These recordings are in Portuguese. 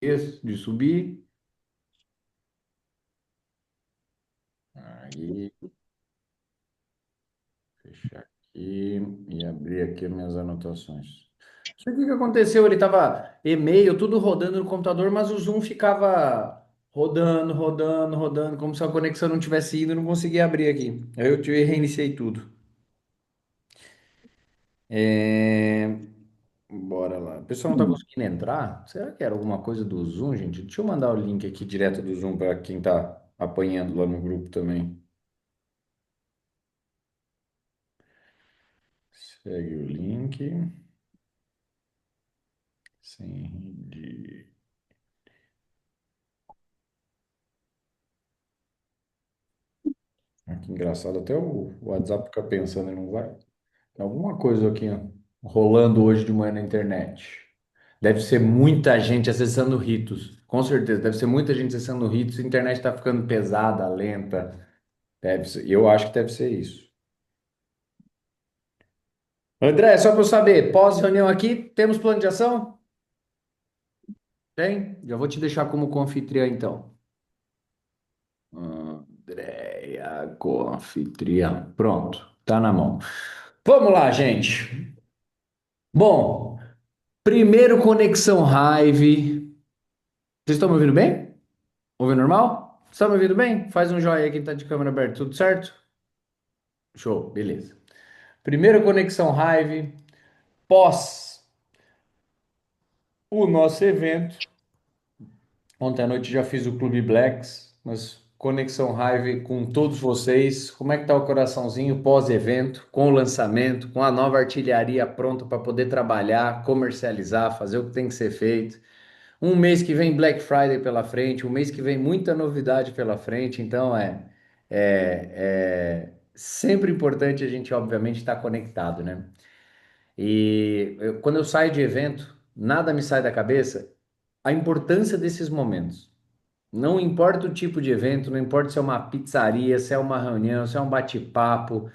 De subir. Aí, fechar aqui e abrir aqui as minhas anotações. Não sei o que que aconteceu, ele tava e-mail, tudo rodando no computador, mas o Zoom ficava rodando, rodando, rodando, como se a conexão não tivesse ido, eu não conseguia abrir aqui. Aí reiniciei tudo. É, Bora lá. O pessoal não tá conseguindo entrar? Será que era alguma coisa do Zoom, gente? Deixa eu mandar o link aqui direto do Zoom para quem tá apanhando lá no grupo também. Segue o link. Sem Ah, que engraçado, até o WhatsApp fica pensando, não vai? Tem alguma coisa aqui, ó, rolando hoje de manhã na internet. Deve ser muita gente acessando Ritos, com certeza. Deve ser muita gente acessando Ritos. A internet está ficando pesada, lenta. Deve ser, eu acho que deve ser isso. André, só para eu saber, pós-reunião aqui, temos plano de ação? Tem? Já vou te deixar como confitriã, então. Andréia, confitriã. Pronto, tá na mão. Vamos lá, gente. Bom, primeiro conexão Hive. Vocês estão me ouvindo bem? Ouvindo normal? Estão me ouvindo bem? Faz um joinha aí quem tá de câmera aberta, tudo certo? Show, beleza. Primeiro conexão Hive, pós o nosso evento. Ontem à noite já fiz o Clube Blacks, mas conexão Hive com todos vocês. Como é que tá o coraçãozinho pós-evento, com o lançamento, com a nova artilharia pronta para poder trabalhar, comercializar, fazer o que tem que ser feito? Um mês que vem Black Friday pela frente, um mês que vem muita novidade pela frente, então é sempre importante a gente, obviamente, estar conectado, né? Quando eu saio de evento, nada me sai da cabeça a importância desses momentos. Não importa o tipo de evento, não importa se é uma pizzaria, se é uma reunião, se é um bate-papo,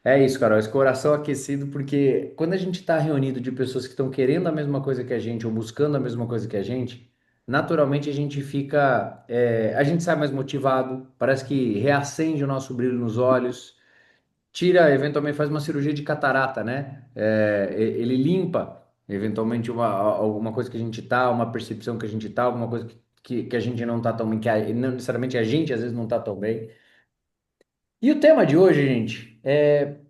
é isso, Carol, esse coração aquecido, porque quando a gente está reunido de pessoas que estão querendo a mesma coisa que a gente ou buscando a mesma coisa que a gente, naturalmente a gente fica, a gente sai mais motivado, parece que reacende o nosso brilho nos olhos, tira, eventualmente faz uma cirurgia de catarata, né? Ele limpa, eventualmente, alguma coisa que a gente tá, uma percepção que a gente tá, alguma coisa que a gente não tá tão bem, não necessariamente a gente às vezes não tá tão bem. E o tema de hoje, gente,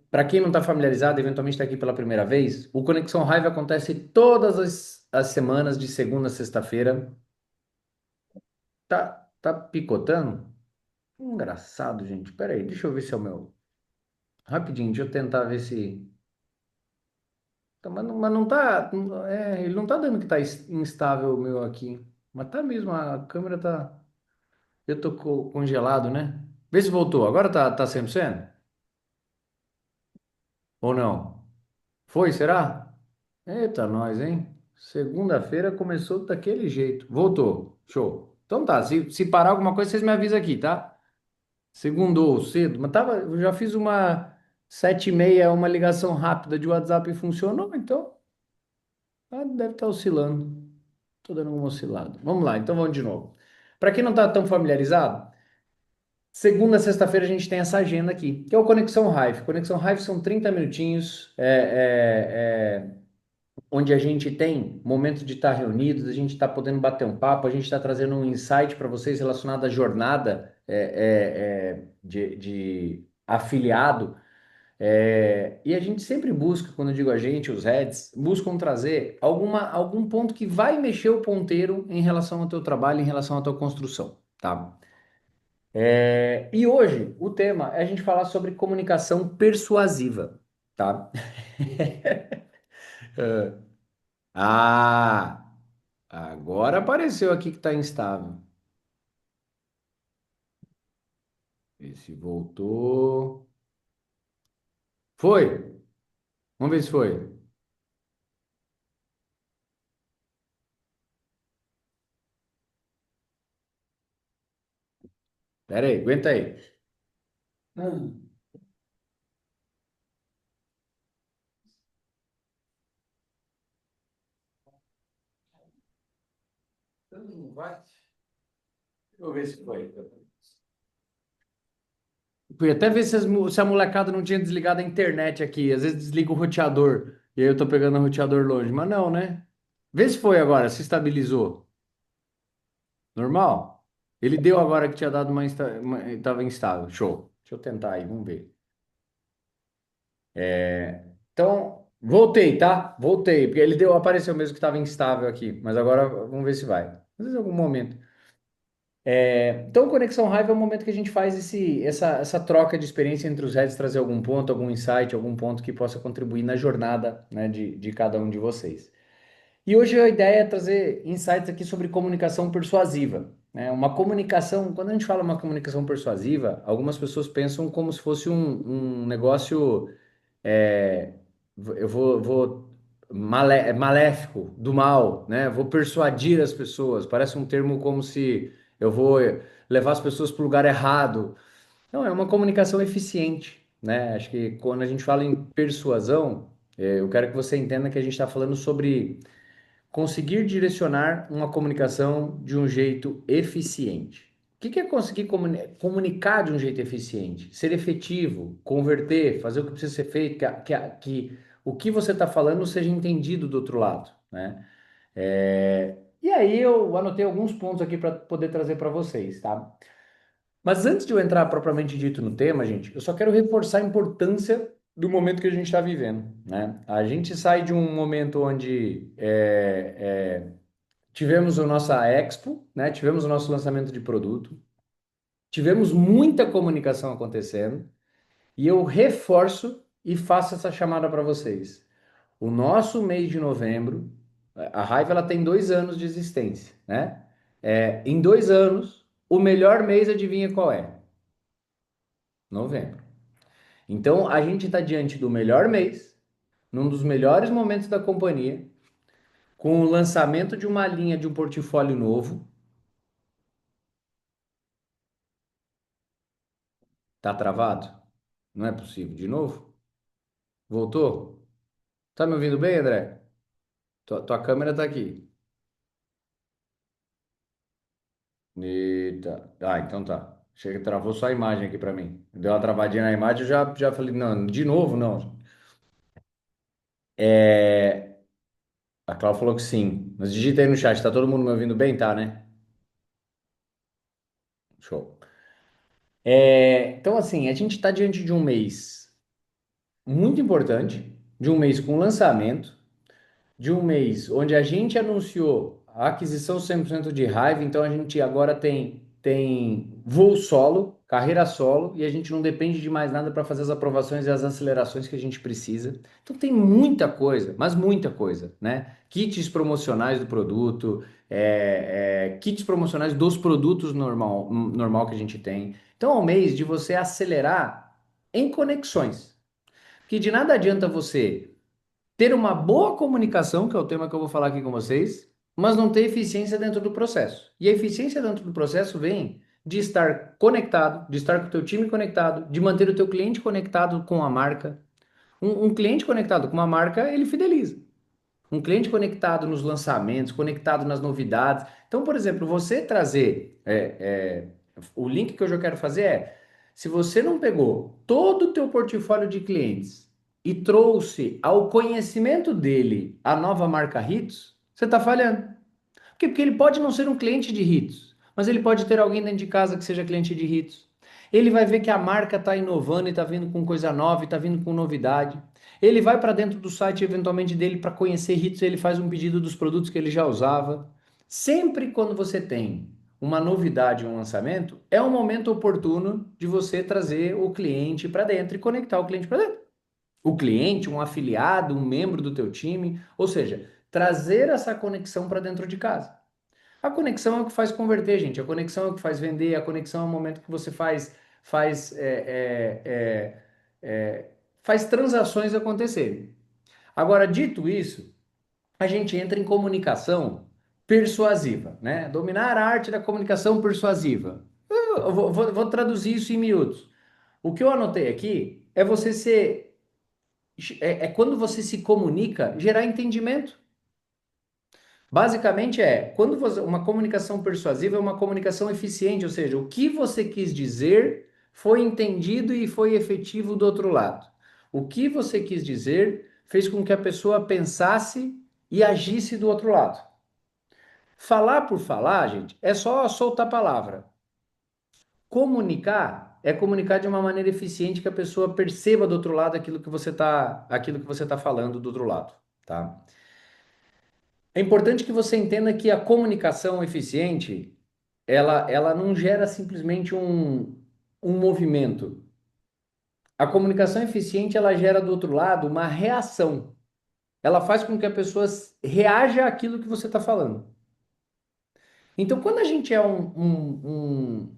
para quem não está familiarizado, eventualmente está aqui pela primeira vez, o Conexão Raiva acontece todas as semanas, de segunda a sexta-feira. Tá picotando? Engraçado, gente. Pera aí, deixa eu ver se é o meu. Rapidinho, deixa eu tentar ver se. Mas não tá. Ele não tá dando que tá instável o meu aqui. Mas tá mesmo, a câmera tá. Eu tô congelado, né? Vê se voltou. Agora tá 100%? Ou não? Foi, será? Eita, nós, hein? Segunda-feira começou daquele jeito. Voltou. Show. Então tá, se parar alguma coisa, vocês me avisam aqui, tá? Segundou cedo, mas eu já fiz uma 7h30, uma ligação rápida de WhatsApp e funcionou, então deve estar oscilando. Tô dando uma oscilada. Vamos lá, então vamos de novo. Para quem não tá tão familiarizado, segunda a sexta-feira a gente tem essa agenda aqui, que é o Conexão Hive. Conexão Hive são 30 minutinhos. Onde a gente tem momentos de estar reunidos, a gente está podendo bater um papo, a gente está trazendo um insight para vocês relacionado à jornada de afiliado. E a gente sempre busca, quando eu digo a gente, os heads, buscam trazer algum ponto que vai mexer o ponteiro em relação ao teu trabalho, em relação à tua construção, tá? E hoje o tema é a gente falar sobre comunicação persuasiva, tá? Ah! Agora apareceu aqui que está instável. Vê se voltou. Foi? Vamos ver se foi. Pera aí, aguenta aí. Não vai? Deixa eu ver se foi. Fui até ver se a molecada não tinha desligado a internet aqui. Às vezes desliga o roteador. E aí eu tô pegando o roteador longe. Mas não, né? Vê se foi agora, se estabilizou. Normal? Ele deu agora que tinha dado tava instável. Show. Deixa eu tentar aí, vamos ver. Então, voltei, tá? Voltei, porque ele deu, apareceu mesmo que estava instável aqui, mas agora vamos ver se vai. Às vezes em algum momento. Então, Conexão Raiva é o momento que a gente faz essa troca de experiência entre os heads, trazer algum ponto, algum insight, algum ponto que possa contribuir na jornada, né, de cada um de vocês. E hoje a ideia é trazer insights aqui sobre comunicação persuasiva, né? Uma comunicação, quando a gente fala uma comunicação persuasiva, algumas pessoas pensam como se fosse um negócio, é, maléfico, do mal, né? Vou persuadir as pessoas. Parece um termo como se eu vou levar as pessoas para o lugar errado. Não, é uma comunicação eficiente, né? Acho que quando a gente fala em persuasão, eu quero que você entenda que a gente está falando sobre conseguir direcionar uma comunicação de um jeito eficiente. O que é conseguir comunicar de um jeito eficiente? Ser efetivo, converter, fazer o que precisa ser feito, que o que você está falando seja entendido do outro lado, né? E aí eu anotei alguns pontos aqui para poder trazer para vocês, tá? Mas antes de eu entrar propriamente dito no tema, gente, eu só quero reforçar a importância do momento que a gente está vivendo, né? A gente sai de um momento onde tivemos a nossa Expo, né? Tivemos o nosso lançamento de produto, tivemos muita comunicação acontecendo, e eu reforço e faço essa chamada para vocês. O nosso mês de novembro, a Raiva ela tem 2 anos de existência, né? Em 2 anos, o melhor mês, adivinha qual é? Novembro. Então, a gente está diante do melhor mês, num dos melhores momentos da companhia, com o lançamento de uma linha de um portfólio novo. Tá travado? Não é possível. De novo? Voltou? Tá me ouvindo bem, André? Tua câmera tá aqui. Eita. Ah, então tá. Chega, travou só a imagem aqui para mim. Deu uma travadinha na imagem, eu já falei, não, de novo, não. É... A Cláudia falou que sim. Mas digita aí no chat, tá todo mundo me ouvindo bem? Tá, né? Show. Então, assim, a gente está diante de um mês muito importante, de um mês com lançamento, de um mês onde a gente anunciou a aquisição 100% de Hive, então a gente agora tem voo solo, carreira solo, e a gente não depende de mais nada para fazer as aprovações e as acelerações que a gente precisa. Então tem muita coisa, mas muita coisa, né? Kits promocionais do produto, kits promocionais dos produtos normal que a gente tem. Então é um mês de você acelerar em conexões. Que de nada adianta você ter uma boa comunicação, que é o tema que eu vou falar aqui com vocês, mas não ter eficiência dentro do processo. E a eficiência dentro do processo vem de estar conectado, de estar com o teu time conectado, de manter o teu cliente conectado com a marca. Um cliente conectado com uma marca, ele fideliza. Um cliente conectado nos lançamentos, conectado nas novidades. Então, por exemplo, você trazer o link que eu já quero fazer se você não pegou todo o teu portfólio de clientes e trouxe ao conhecimento dele a nova marca Ritos, você está falhando. Porque ele pode não ser um cliente de Ritos, mas ele pode ter alguém dentro de casa que seja cliente de Ritos. Ele vai ver que a marca está inovando e está vindo com coisa nova e está vindo com novidade. Ele vai para dentro do site eventualmente dele para conhecer Ritos, ele faz um pedido dos produtos que ele já usava. Sempre quando você tem uma novidade, um lançamento, é um momento oportuno de você trazer o cliente para dentro e conectar o cliente para dentro. O cliente, um afiliado, um membro do teu time, ou seja, trazer essa conexão para dentro de casa. A conexão é o que faz converter, gente. A conexão é o que faz vender. A conexão é o momento que você faz, faz transações acontecerem. Agora, dito isso, a gente entra em comunicação persuasiva, né? Dominar a arte da comunicação persuasiva. Eu vou traduzir isso em miúdos. O que eu anotei aqui é você ser, quando você se comunica, gerar entendimento. Basicamente quando uma comunicação persuasiva é uma comunicação eficiente, ou seja, o que você quis dizer foi entendido e foi efetivo do outro lado. O que você quis dizer fez com que a pessoa pensasse e agisse do outro lado. Falar por falar, gente, é só soltar a palavra. Comunicar é comunicar de uma maneira eficiente que a pessoa perceba do outro lado aquilo que você tá falando do outro lado, tá? É importante que você entenda que a comunicação eficiente, ela não gera simplesmente um movimento. A comunicação eficiente, ela gera do outro lado uma reação. Ela faz com que a pessoa reaja àquilo que você está falando. Então, quando a gente é um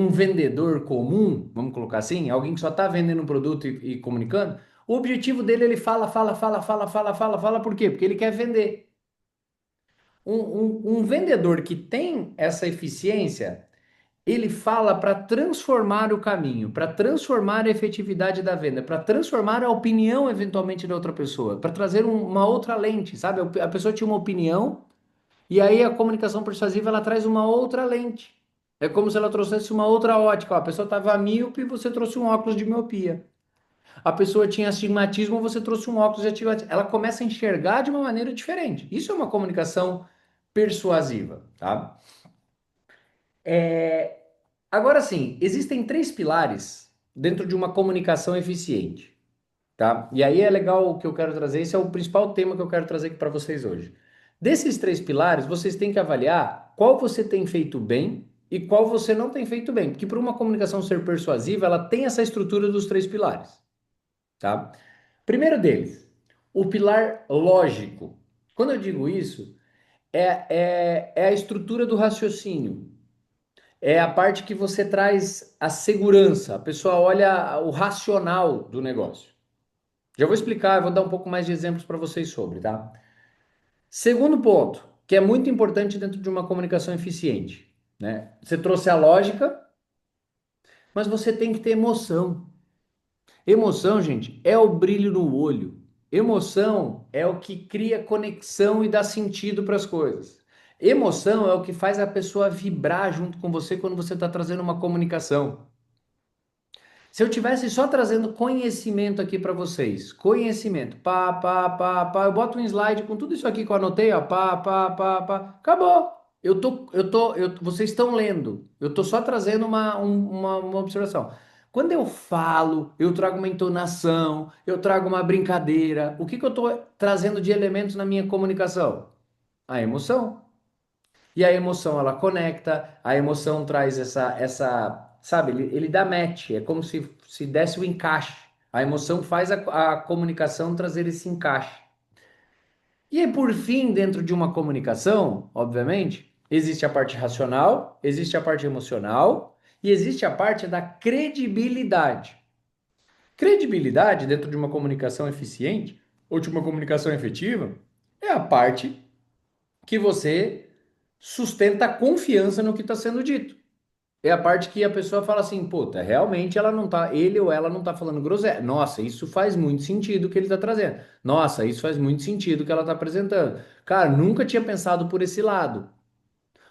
vendedor comum, vamos colocar assim, alguém que só está vendendo um produto e comunicando, o objetivo dele, ele fala, por quê? Porque ele quer vender. Um vendedor que tem essa eficiência, ele fala para transformar o caminho, para transformar a efetividade da venda, para transformar a opinião eventualmente da outra pessoa, para trazer uma outra lente, sabe? A pessoa tinha uma opinião e aí a comunicação persuasiva ela traz uma outra lente. É como se ela trouxesse uma outra ótica. Ó, a pessoa estava míope e você trouxe um óculos de miopia. A pessoa tinha astigmatismo, você trouxe um óculos de astigmatismo. Ela começa a enxergar de uma maneira diferente. Isso é uma comunicação persuasiva, tá? Agora sim, existem três pilares dentro de uma comunicação eficiente, tá? E aí é legal o que eu quero trazer, esse é o principal tema que eu quero trazer aqui para vocês hoje. Desses três pilares, vocês têm que avaliar qual você tem feito bem e qual você não tem feito bem, porque para uma comunicação ser persuasiva, ela tem essa estrutura dos três pilares, tá? Primeiro deles, o pilar lógico. Quando eu digo isso, é a estrutura do raciocínio. É a parte que você traz a segurança. A pessoa olha o racional do negócio. Já vou explicar, eu vou dar um pouco mais de exemplos para vocês sobre, tá? Segundo ponto, que é muito importante dentro de uma comunicação eficiente, né? Você trouxe a lógica, mas você tem que ter emoção. Emoção, gente, é o brilho no olho. Emoção é o que cria conexão e dá sentido para as coisas. Emoção é o que faz a pessoa vibrar junto com você quando você está trazendo uma comunicação. Se eu tivesse só trazendo conhecimento aqui para vocês, conhecimento, eu boto um slide com tudo isso aqui que eu anotei, ó, acabou. Vocês estão lendo. Eu tô só trazendo uma observação. Quando eu falo, eu trago uma entonação, eu trago uma brincadeira. O que que eu tô trazendo de elementos na minha comunicação? A emoção. E a emoção ela conecta, a emoção traz sabe, ele dá match, é como se desse o encaixe. A emoção faz a comunicação trazer esse encaixe. E aí, por fim, dentro de uma comunicação, obviamente, existe a parte racional, existe a parte emocional e existe a parte da credibilidade. Credibilidade dentro de uma comunicação eficiente ou de uma comunicação efetiva é a parte que você sustenta a confiança no que está sendo dito. É a parte que a pessoa fala assim, puta, realmente ela não tá, ele ou ela não tá falando groselha. Nossa, isso faz muito sentido o que ele tá trazendo. Nossa, isso faz muito sentido o que ela tá apresentando. Cara, nunca tinha pensado por esse lado.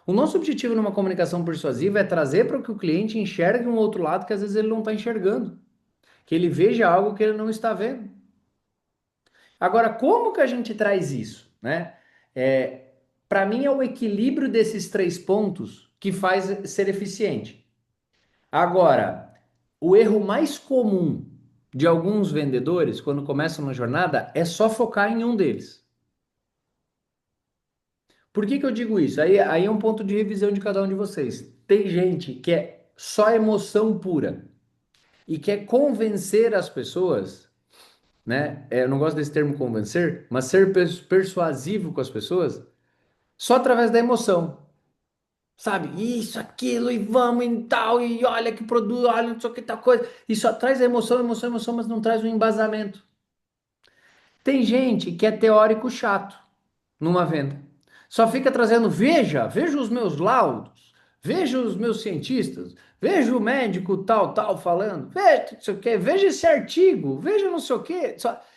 O nosso objetivo numa comunicação persuasiva é trazer para que o cliente enxergue um outro lado que às vezes ele não está enxergando, que ele veja algo que ele não está vendo. Agora, como que a gente traz isso, né? Para mim é o equilíbrio desses três pontos que faz ser eficiente. Agora, o erro mais comum de alguns vendedores quando começam na jornada é só focar em um deles. Por que que eu digo isso? Aí é um ponto de revisão de cada um de vocês. Tem gente que é só emoção pura e quer convencer as pessoas, né? Eu não gosto desse termo convencer, mas ser persuasivo com as pessoas só através da emoção. Sabe? Isso, aquilo, e vamos e tal, e olha que produto, olha não sei o que tal coisa. E só traz emoção, emoção, emoção, mas não traz um embasamento. Tem gente que é teórico chato numa venda. Só fica trazendo, veja os meus laudos, veja os meus cientistas, veja o médico tal, tal falando, veja não sei o que, veja esse artigo, veja não sei o que.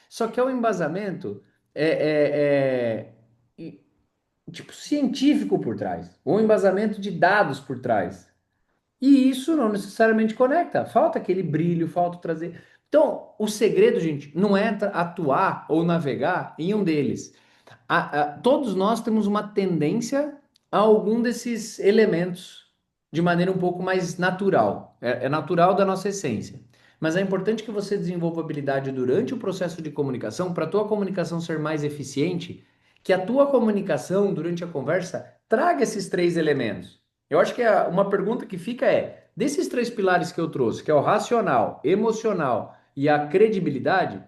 Só que é um embasamento. É, é, é, tipo científico por trás, ou um embasamento de dados por trás. E isso não necessariamente conecta. Falta aquele brilho, falta trazer. Então, o segredo, gente, não é atuar ou navegar em um deles. Todos nós temos uma tendência a algum desses elementos de maneira um pouco mais natural. É natural da nossa essência. Mas é importante que você desenvolva habilidade durante o processo de comunicação para a tua comunicação ser mais eficiente, que a tua comunicação durante a conversa traga esses três elementos. Eu acho que uma pergunta que fica é: desses três pilares que eu trouxe, que é o racional, emocional e a credibilidade,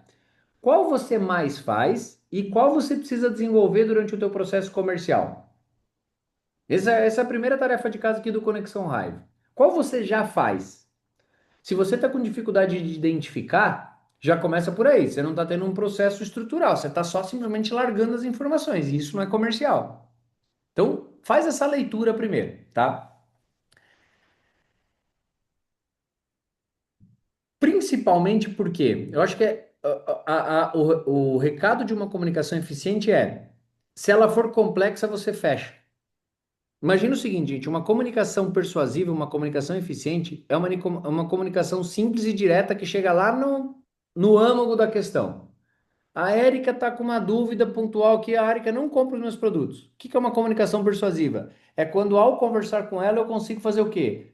qual você mais faz e qual você precisa desenvolver durante o teu processo comercial? Essa é a primeira tarefa de casa aqui do Conexão Hive. Qual você já faz? Se você está com dificuldade de identificar, já começa por aí. Você não está tendo um processo estrutural, você está só simplesmente largando as informações, e isso não é comercial. Então, faz essa leitura primeiro, tá? Principalmente porque eu acho que o recado de uma comunicação eficiente é: se ela for complexa, você fecha. Imagina o seguinte, gente: uma comunicação persuasiva, uma comunicação eficiente, é uma comunicação simples e direta que chega lá no âmago da questão. A Érica está com uma dúvida pontual que a Érica não compra os meus produtos. O que que é uma comunicação persuasiva? É quando, ao conversar com ela, eu consigo fazer o quê?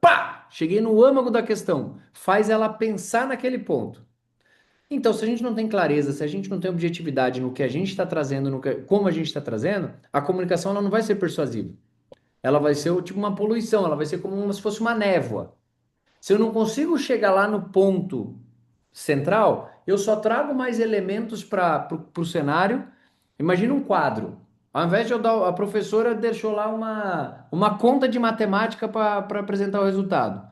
Pá! Cheguei no âmago da questão. Faz ela pensar naquele ponto. Então, se a gente não tem clareza, se a gente não tem objetividade no que a gente está trazendo, como a gente está trazendo, a comunicação ela não vai ser persuasiva. Ela vai ser tipo uma poluição, ela vai ser como se fosse uma névoa. Se eu não consigo chegar lá no ponto central, eu só trago mais elementos para o cenário. Imagina um quadro. Ao invés de eu dar, a professora deixou lá uma conta de matemática para apresentar o resultado.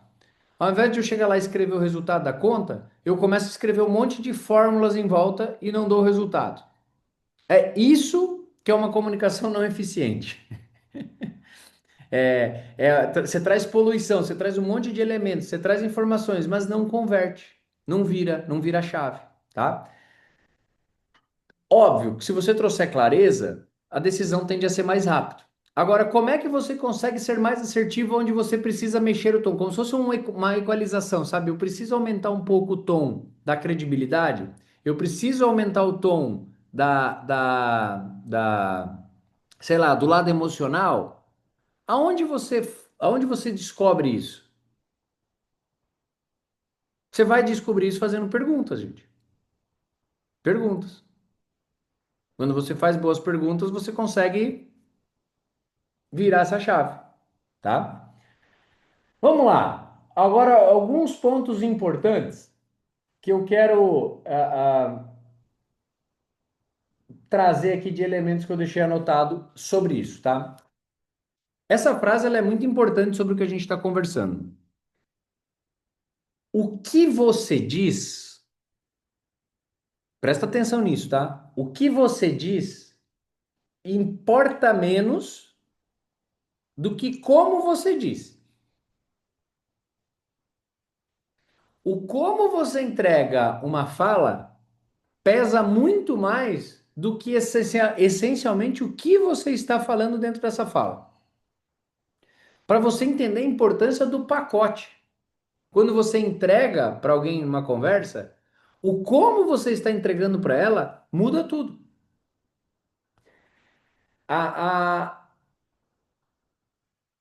Ao invés de eu chegar lá e escrever o resultado da conta, eu começo a escrever um monte de fórmulas em volta e não dou o resultado. É isso que é uma comunicação não eficiente. Você traz poluição, você traz um monte de elementos, você traz informações, mas não converte, não vira chave, tá? Óbvio que se você trouxer clareza, a decisão tende a ser mais rápida. Agora, como é que você consegue ser mais assertivo onde você precisa mexer o tom? Como se fosse uma equalização, sabe? Eu preciso aumentar um pouco o tom da credibilidade, eu preciso aumentar o tom sei lá, do lado emocional. Aonde você, aonde você descobre isso? Você vai descobrir isso fazendo perguntas, gente. Perguntas. Quando você faz boas perguntas, você consegue virar essa chave, tá? Vamos lá. Agora, alguns pontos importantes que eu quero trazer aqui de elementos que eu deixei anotado sobre isso, tá? Essa frase ela é muito importante sobre o que a gente está conversando. O que você diz, presta atenção nisso, tá? O que você diz importa menos do que como você diz. O como você entrega uma fala pesa muito mais do que essencialmente o que você está falando dentro dessa fala. Para você entender a importância do pacote. Quando você entrega para alguém uma conversa, o como você está entregando para ela muda tudo. A, a,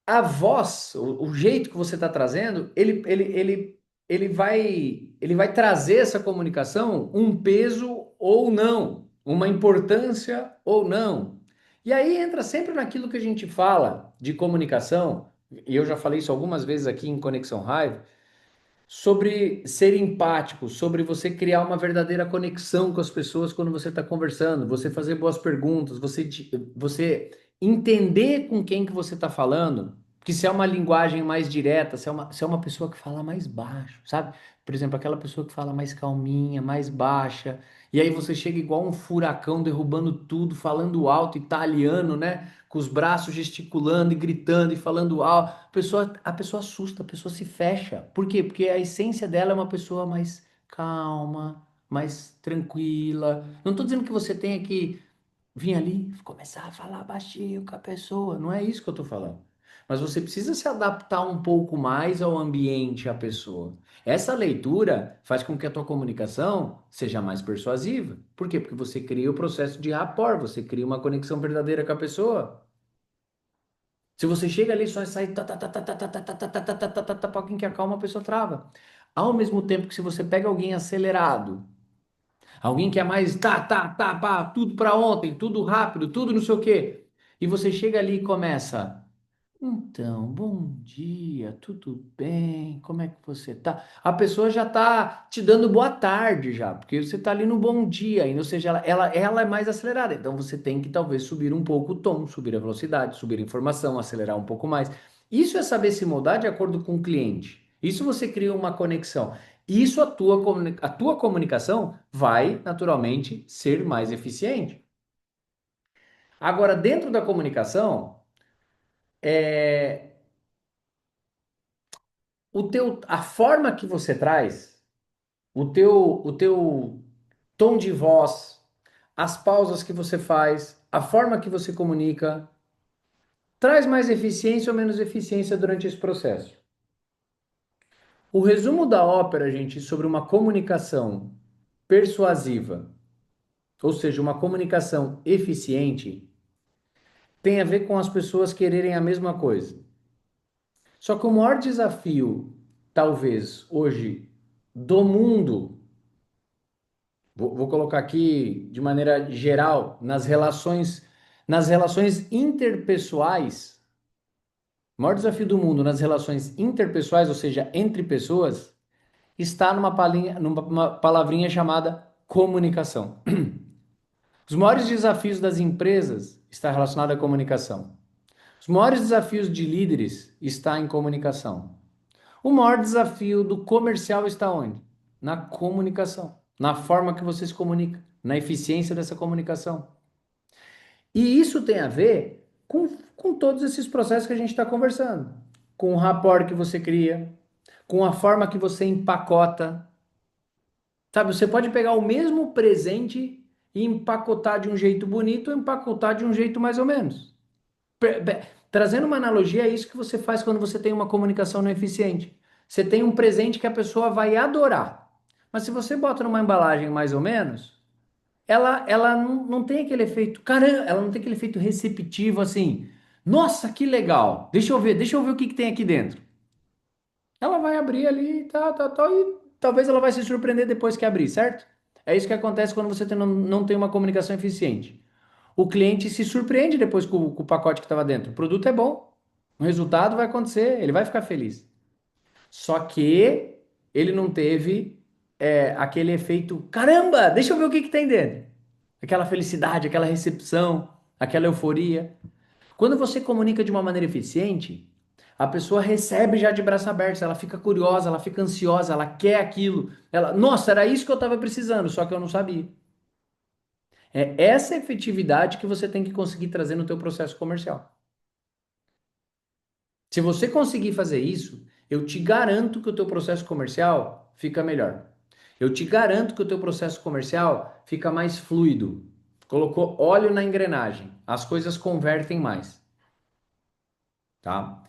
a voz, o jeito que você está trazendo, ele vai trazer essa comunicação um peso ou não, uma importância ou não. E aí entra sempre naquilo que a gente fala de comunicação, e eu já falei isso algumas vezes aqui em Conexão Hive, sobre ser empático, sobre você criar uma verdadeira conexão com as pessoas quando você está conversando, você fazer boas perguntas, você entender com quem que você está falando, que se é uma linguagem mais direta, se é uma pessoa que fala mais baixo, sabe? Por exemplo, aquela pessoa que fala mais calminha, mais baixa, e aí você chega igual um furacão derrubando tudo, falando alto, italiano, né? Com os braços gesticulando e gritando e falando alto, a pessoa assusta, a pessoa se fecha. Por quê? Porque a essência dela é uma pessoa mais calma, mais tranquila. Não estou dizendo que você tenha que vir ali, começar a falar baixinho com a pessoa. Não é isso que eu estou falando. Mas você precisa se adaptar um pouco mais ao ambiente, à pessoa. Essa leitura faz com que a tua comunicação seja mais persuasiva. Por quê? Porque você cria o processo de rapport, você cria uma conexão verdadeira com a pessoa. Se você chega ali só e sai alguém que acalma, a pessoa trava. Ao mesmo tempo que se você pega alguém acelerado, alguém que é mais pá, tudo para ontem, tudo rápido, tudo não sei o quê. E você chega ali e começa. Então, bom dia, tudo bem? Como é que você tá? A pessoa já tá te dando boa tarde já, porque você tá ali no bom dia, ainda, ou seja, ela é mais acelerada. Então você tem que talvez subir um pouco o tom, subir a velocidade, subir a informação, acelerar um pouco mais. Isso é saber se moldar de acordo com o cliente. Isso você cria uma conexão. Isso a tua comunicação vai naturalmente ser mais eficiente. Agora, dentro da comunicação, é, a forma que você traz, o teu tom de voz, as pausas que você faz, a forma que você comunica, traz mais eficiência ou menos eficiência durante esse processo. O resumo da ópera, gente, sobre uma comunicação persuasiva, ou seja, uma comunicação eficiente, tem a ver com as pessoas quererem a mesma coisa. Só que o maior desafio, talvez, hoje, do mundo, vou colocar aqui de maneira geral, nas relações interpessoais, o maior desafio do mundo nas relações interpessoais, ou seja, entre pessoas, está numa palavrinha chamada comunicação. Os maiores desafios das empresas está relacionado à comunicação. Os maiores desafios de líderes está em comunicação. O maior desafio do comercial está onde? Na comunicação, na forma que você se comunica, na eficiência dessa comunicação. E isso tem a ver com todos esses processos que a gente está conversando, com o rapport que você cria, com a forma que você empacota. Sabe, você pode pegar o mesmo presente e empacotar de um jeito bonito ou empacotar de um jeito mais ou menos. Trazendo uma analogia, é isso que você faz quando você tem uma comunicação não eficiente. Você tem um presente que a pessoa vai adorar. Mas se você bota numa embalagem mais ou menos, ela não tem aquele efeito, caramba, ela não tem aquele efeito receptivo assim. Nossa, que legal! Deixa eu ver o que tem aqui dentro. Ela vai abrir ali, e talvez ela vai se surpreender depois que abrir, certo? É isso que acontece quando você não tem uma comunicação eficiente. O cliente se surpreende depois com o pacote que estava dentro. O produto é bom, o resultado vai acontecer, ele vai ficar feliz. Só que ele não teve aquele efeito, caramba, deixa eu ver o que tem dentro. Aquela felicidade, aquela recepção, aquela euforia. Quando você comunica de uma maneira eficiente, a pessoa recebe já de braços abertos, ela fica curiosa, ela fica ansiosa, ela quer aquilo. Nossa, era isso que eu estava precisando, só que eu não sabia. É essa efetividade que você tem que conseguir trazer no teu processo comercial. Se você conseguir fazer isso, eu te garanto que o teu processo comercial fica melhor. Eu te garanto que o teu processo comercial fica mais fluido. Colocou óleo na engrenagem, as coisas convertem mais, tá?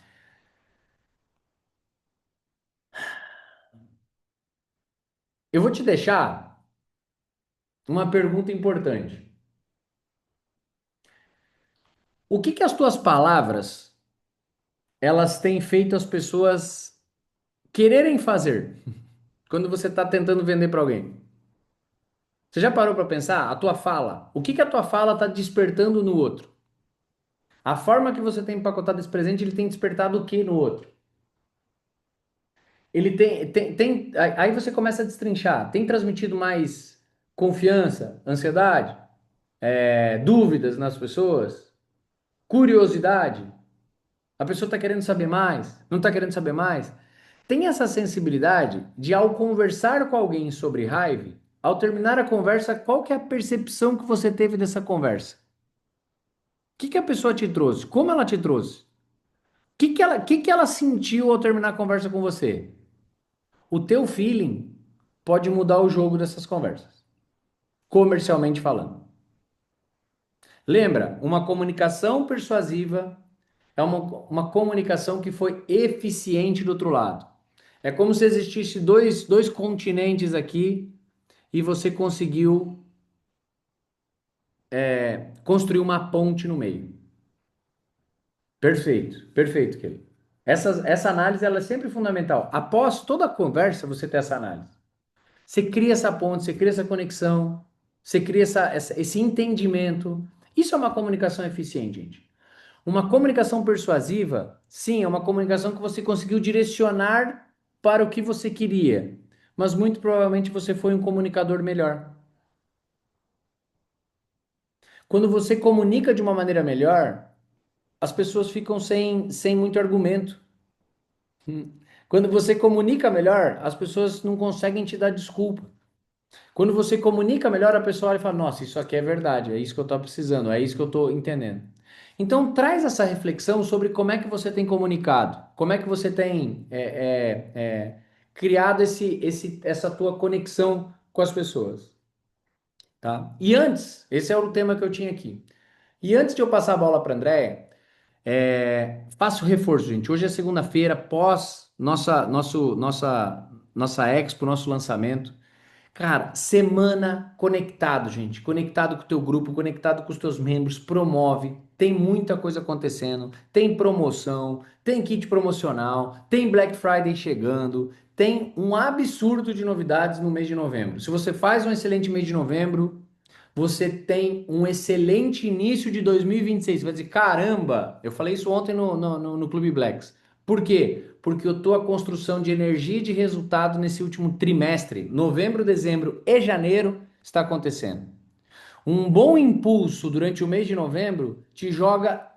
Eu vou te deixar uma pergunta importante. O que que as tuas palavras elas têm feito as pessoas quererem fazer quando você está tentando vender para alguém? Você já parou para pensar a tua fala? O que que a tua fala está despertando no outro? A forma que você tem empacotado esse presente, ele tem despertado o que no outro? Ele aí você começa a destrinchar. Tem transmitido mais confiança, ansiedade, dúvidas nas pessoas, curiosidade? A pessoa está querendo saber mais? Não está querendo saber mais? Tem essa sensibilidade de, ao conversar com alguém sobre raiva, ao terminar a conversa, qual que é a percepção que você teve dessa conversa? O que que a pessoa te trouxe? Como ela te trouxe? O que que ela sentiu ao terminar a conversa com você? O teu feeling pode mudar o jogo dessas conversas, comercialmente falando. Lembra, uma comunicação persuasiva é uma comunicação que foi eficiente do outro lado. É como se existisse dois continentes aqui e você conseguiu construir uma ponte no meio. Perfeito, perfeito, querido. Essa análise ela é sempre fundamental. Após toda a conversa, você ter essa análise. Você cria essa ponte, você cria essa conexão, você cria esse entendimento. Isso é uma comunicação eficiente, gente. Uma comunicação persuasiva, sim, é uma comunicação que você conseguiu direcionar para o que você queria, mas muito provavelmente você foi um comunicador melhor. Quando você comunica de uma maneira melhor, as pessoas ficam sem muito argumento. Quando você comunica melhor, as pessoas não conseguem te dar desculpa. Quando você comunica melhor, a pessoa olha e fala: Nossa, isso aqui é verdade, é isso que eu estou precisando, é isso que eu estou entendendo. Então, traz essa reflexão sobre como é que você tem comunicado, como é que você tem criado essa tua conexão com as pessoas, tá? E antes, esse é o tema que eu tinha aqui. E antes de eu passar a bola para a Andréia, faço reforço, gente. Hoje é segunda-feira, pós nossa Expo, nosso lançamento. Cara, semana conectado, gente. Conectado com o teu grupo, conectado com os teus membros, promove. Tem muita coisa acontecendo. Tem promoção, tem kit promocional, tem Black Friday chegando, tem um absurdo de novidades no mês de novembro. Se você faz um excelente mês de novembro, você tem um excelente início de 2026. Você vai dizer, caramba, eu falei isso ontem no Clube Blacks. Por quê? Porque eu estou a construção de energia e de resultado nesse último trimestre. Novembro, dezembro e janeiro está acontecendo. Um bom impulso durante o mês de novembro te joga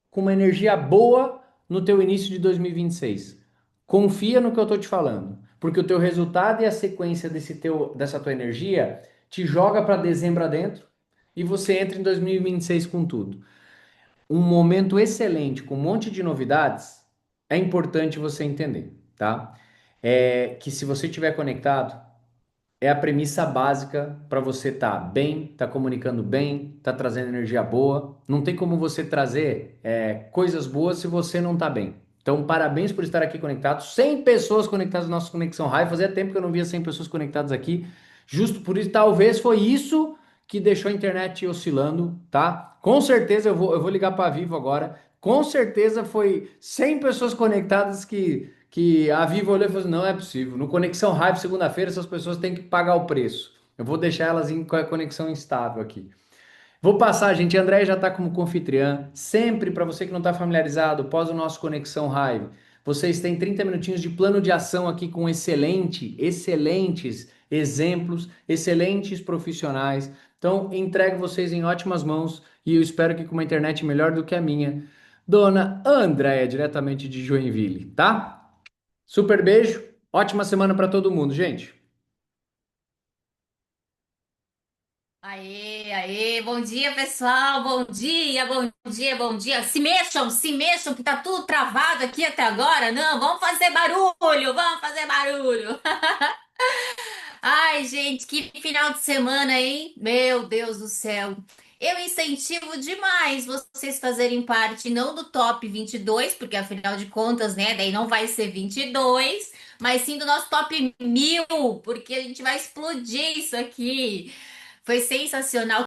com uma energia boa no teu início de 2026. Confia no que eu estou te falando, porque o teu resultado e a sequência dessa tua energia te joga para dezembro adentro e você entra em 2026 com tudo. Um momento excelente, com um monte de novidades, é importante você entender, tá? É que se você estiver conectado, é a premissa básica para você estar bem, estar comunicando bem, estar trazendo energia boa. Não tem como você trazer coisas boas se você não está bem. Então, parabéns por estar aqui conectado. 100 pessoas conectadas na nossa Conexão High. Fazia tempo que eu não via 100 pessoas conectadas aqui. Justo por isso, talvez foi isso que deixou a internet oscilando, tá? Com certeza eu vou ligar para a Vivo agora. Com certeza foi 100 pessoas conectadas que a Vivo olhou e falou assim, não é possível. No Conexão Hype, segunda-feira, essas pessoas têm que pagar o preço. Eu vou deixar elas em conexão instável aqui. Vou passar, gente. A André já está como confitriã. Sempre, para você que não está familiarizado, após o nosso Conexão Hive, vocês têm 30 minutinhos de plano de ação aqui com excelentes exemplos, excelentes profissionais. Então, entrego vocês em ótimas mãos e eu espero que com uma internet melhor do que a minha. Dona Andréia, diretamente de Joinville, tá? Super beijo, ótima semana para todo mundo, gente. Aê, aê, bom dia, pessoal, bom dia, bom dia, bom dia. Se mexam, que tá tudo travado aqui até agora. Não, vamos fazer barulho. Ai, gente, que final de semana, hein? Meu Deus do céu. Eu incentivo demais vocês fazerem parte não do top 22, porque afinal de contas, né, daí não vai ser 22, mas sim do nosso top 1000, porque a gente vai explodir isso aqui. Foi sensacional.